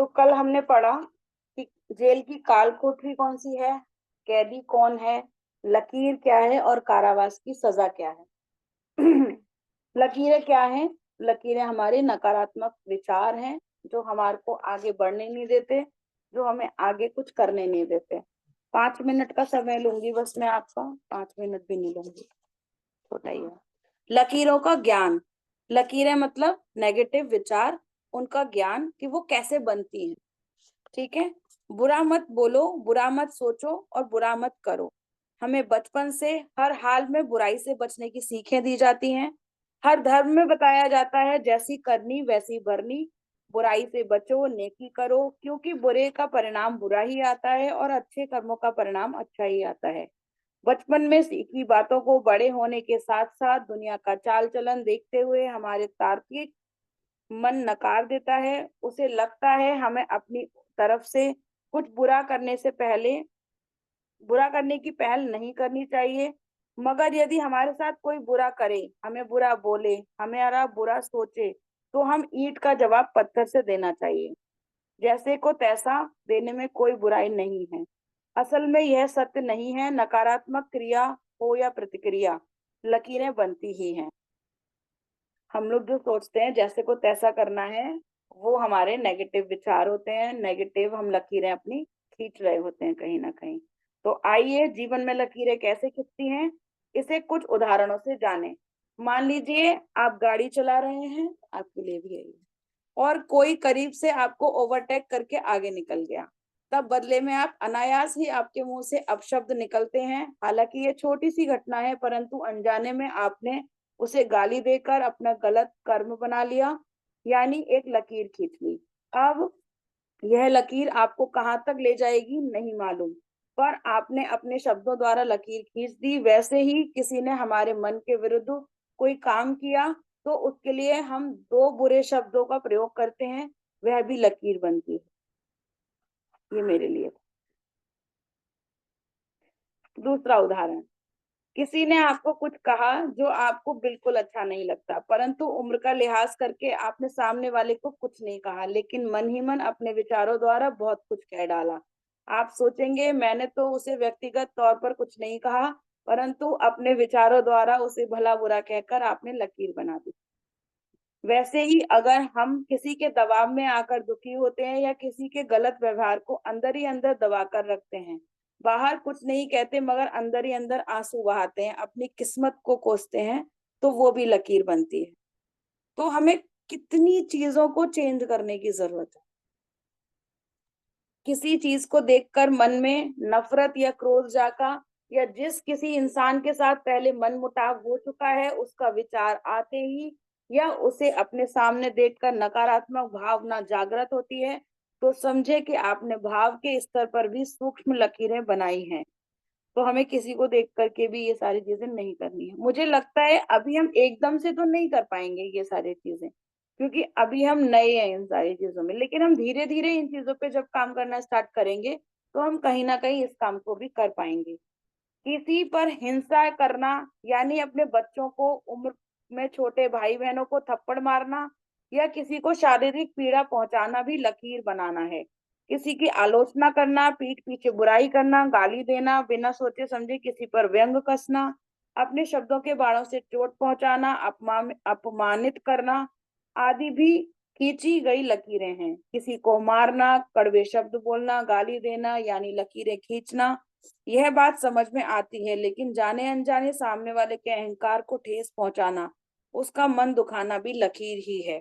तो कल हमने पढ़ा कि जेल की काल कोठरी कौन सी है, कैदी कौन है, लकीर क्या है और कारावास की सजा क्या है। लकीरें क्या हैं? लकीरें हमारे नकारात्मक विचार हैं जो हमारे को आगे बढ़ने नहीं देते, जो हमें आगे कुछ करने नहीं देते। 5 मिनट का समय लूंगी बस मैं आपका, 5 मिनट भी नहीं लूंगी, छोटा ही है। लकीरों का ज्ञान। लकीरें मतलब नेगेटिव विचार, उनका ज्ञान कि वो कैसे बनती हैं। ठीक है। बुरा मत बोलो, बुरा मत सोचो और बुरा मत करो। हमें बचपन से हर हाल में बुराई से बचने की सीखें दी जाती हैं। हर धर्म में बताया जाता है जैसी करनी वैसी भरनी। बुराई से बचो, नेकी करो, क्योंकि बुरे का परिणाम बुरा ही आता है और अच्छे कर्मों का परिणाम अच्छा ही आता है। बचपन में सीखी बातों को बड़े होने के साथ साथ दुनिया का चाल चलन देखते हुए हमारे तार्किक मन नकार देता है। उसे लगता है हमें अपनी तरफ से कुछ बुरा करने की पहल नहीं करनी चाहिए। मगर यदि हमारे साथ कोई बुरा करे, हमें बुरा बोले, हमारा बुरा सोचे, तो हम ईंट का जवाब पत्थर से देना चाहिए। जैसे को तैसा देने में कोई बुराई नहीं है। असल में यह सत्य नहीं है, नकारात्मक क्रिया हो या प्रतिक्रिया, लकीरें बनती ही हैं। हम लोग जो सोचते हैं जैसे को तैसा करना है, वो हमारे नेगेटिव विचार होते हैं, नेगेटिव हम लकीरें अपनी खींच रहे होते हैं कहीं ना कहीं। तो आइए जीवन में लकीरें कैसे खिंचती हैं, इसे कुछ उदाहरणों से जानें। मान लीजिए आप गाड़ी चला रहे हैं, आपके लिए भी है ये, और कोई करीब से आपको ओवरटेक करके आगे निकल गया। तब बदले में आप अनायास ही आपके मुंह से अपशब्द निकलते हैं। हालांकि ये छोटी सी घटना है, परंतु अनजाने में आपने उसे गाली देकर अपना गलत कर्म बना लिया, यानी एक लकीर खींच ली। अब यह लकीर आपको कहाँ तक ले जाएगी नहीं मालूम, पर आपने अपने शब्दों द्वारा लकीर खींच दी। वैसे ही किसी ने हमारे मन के विरुद्ध कोई काम किया, तो उसके लिए हम दो बुरे शब्दों का प्रयोग करते हैं, वह भी लकीर बनती है। ये मेरे लिए था। दूसरा उदाहरण, किसी ने आपको कुछ कहा जो आपको बिल्कुल अच्छा नहीं लगता, परंतु उम्र का लिहाज करके आपने सामने वाले को कुछ नहीं कहा, लेकिन मन ही मन अपने विचारों द्वारा बहुत कुछ कह डाला। आप सोचेंगे मैंने तो उसे व्यक्तिगत तौर पर कुछ नहीं कहा, परंतु अपने विचारों द्वारा उसे भला बुरा कहकर आपने लकीर बना दी। वैसे ही अगर हम किसी के दबाव में आकर दुखी होते हैं या किसी के गलत व्यवहार को अंदर ही अंदर दबा कर रखते हैं, बाहर कुछ नहीं कहते मगर अंदर ही अंदर आंसू बहाते हैं, अपनी किस्मत को कोसते हैं, तो वो भी लकीर बनती है। तो हमें कितनी चीजों को चेंज करने की जरूरत है। किसी चीज को देखकर मन में नफरत या क्रोध जागा, या जिस किसी इंसान के साथ पहले मन मुटाव हो चुका है उसका विचार आते ही, या उसे अपने सामने देखकर नकारात्मक भावना जागृत होती है, तो समझे कि आपने भाव के स्तर पर भी सूक्ष्म लकीरें बनाई हैं। तो हमें किसी को देख करके भी ये सारी चीजें नहीं करनी है। मुझे लगता है अभी हम एकदम से तो नहीं कर पाएंगे ये सारी चीजें, क्योंकि अभी हम नए हैं इन सारी चीजों में, लेकिन हम धीरे धीरे इन चीजों पे जब काम करना स्टार्ट करेंगे, तो हम कहीं ना कहीं इस काम को भी कर पाएंगे। किसी पर हिंसा करना, यानी अपने बच्चों को, उम्र में छोटे भाई बहनों को थप्पड़ मारना या किसी को शारीरिक पीड़ा पहुंचाना भी लकीर बनाना है। किसी की आलोचना करना, पीठ पीछे बुराई करना, गाली देना, बिना सोचे समझे किसी पर व्यंग कसना, अपने शब्दों के बाणों से चोट पहुंचाना, अपमानित करना आदि भी खींची गई लकीरें हैं। किसी को मारना, कड़वे शब्द बोलना, गाली देना यानी लकीरें खींचना। यह बात समझ में आती है, लेकिन जाने अनजाने सामने वाले के अहंकार को ठेस पहुंचाना, उसका मन दुखाना भी लकीर ही है।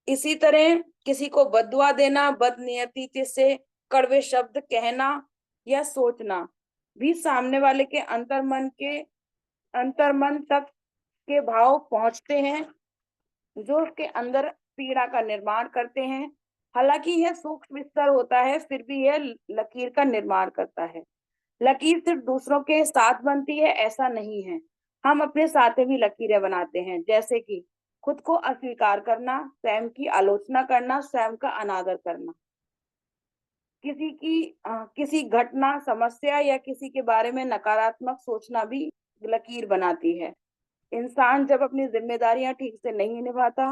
इसी तरह किसी को बददुआ देना, बदनियती से कड़वे शब्द कहना या सोचना भी सामने वाले के अंतर्मन तक के भाव पहुंचते हैं, जो उसके अंदर पीड़ा का निर्माण करते हैं। हालांकि यह सूक्ष्म स्तर होता है, फिर भी यह लकीर का निर्माण करता है। लकीर सिर्फ दूसरों के साथ बनती है ऐसा नहीं है, हम अपने साथ भी लकीरें बनाते हैं। जैसे कि खुद को अस्वीकार करना, स्वयं की आलोचना करना, स्वयं का अनादर करना, किसी घटना, समस्या या किसी के बारे में नकारात्मक सोचना भी लकीर बनाती है। इंसान जब अपनी जिम्मेदारियां ठीक से नहीं निभाता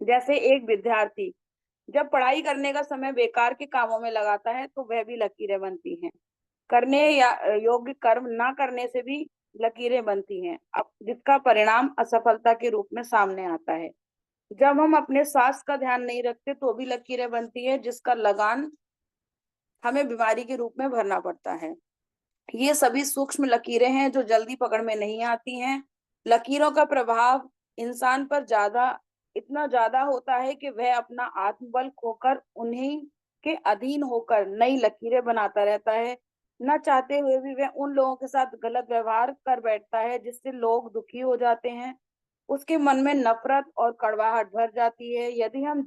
जैसे एक विद्यार्थी जब पढ़ाई करने का समय बेकार के कामों में लगाता है तो वह भी लकीरें बनती हैं। करने या योग्य कर्म ना करने से भी लकीरें बनती हैं, अब जिसका परिणाम असफलता के रूप में सामने आता है। जब हम अपने स्वास्थ्य का ध्यान नहीं रखते तो भी लकीरें बनती है, जिसका लगान हमें बीमारी के रूप में भरना पड़ता है। ये सभी सूक्ष्म लकीरें हैं जो जल्दी पकड़ में नहीं आती हैं। लकीरों का प्रभाव इंसान पर इतना ज्यादा होता है कि वह अपना आत्मबल खोकर उन्हीं के अधीन होकर नई लकीरें बनाता रहता है। न चाहते हुए भी वह उन लोगों के साथ गलत व्यवहार कर बैठता है जिससे लोग दुखी हो जाते हैं। उसके मन में नफरत और कड़वाहट भर जाती है। यदि हम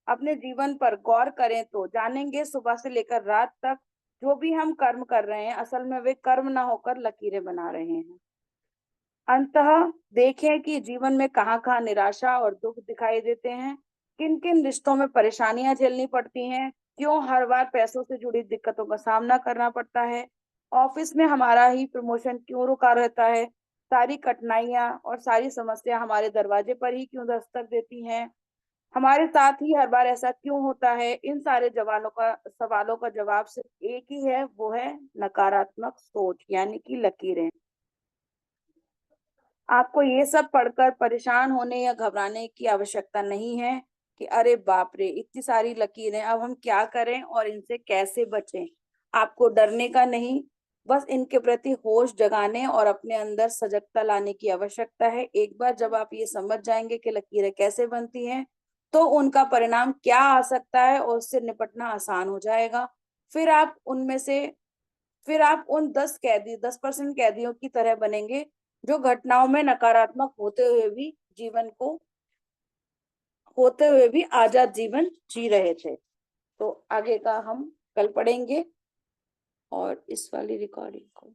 अपने जीवन पर गौर करें तो जानेंगे सुबह से लेकर रात तक जो भी हम कर्म कर रहे हैं असल में वे कर्म ना होकर लकीरें बना रहे हैं। अंततः देखें कि जीवन में कहाँ कहाँ निराशा और दुख दिखाई देते हैं, किन किन रिश्तों में परेशानियां झेलनी पड़ती हैं, क्यों हर बार पैसों से जुड़ी दिक्कतों का सामना करना पड़ता है, ऑफिस में हमारा ही प्रमोशन क्यों रुका रहता है, सारी कठिनाइयां और सारी समस्या हमारे दरवाजे पर ही क्यों दस्तक देती हैं, हमारे साथ ही हर बार ऐसा क्यों होता है। इन सारे सवालों का जवाब सिर्फ एक ही है, वो है नकारात्मक सोच यानी कि लकीरें। आपको ये सब पढ़कर परेशान होने या घबराने की आवश्यकता नहीं है कि अरे बाप रे इतनी सारी लकीरें, अब हम क्या करें और इनसे कैसे बचें। आपको डरने का नहीं, बस इनके प्रति होश जगाने और अपने अंदर सजगता लाने की आवश्यकता है। एक बार जब आप ये समझ जाएंगे कि लकीरें कैसे बनती हैं तो उनका परिणाम क्या आ सकता है और उससे निपटना आसान हो जाएगा। फिर आप उनमें से फिर आप उन 10% कैदियों की तरह बनेंगे जो घटनाओं में नकारात्मक होते हुए भी आजाद जीवन जी रहे थे। तो आगे का हम कल पढ़ेंगे और इस वाली रिकॉर्डिंग को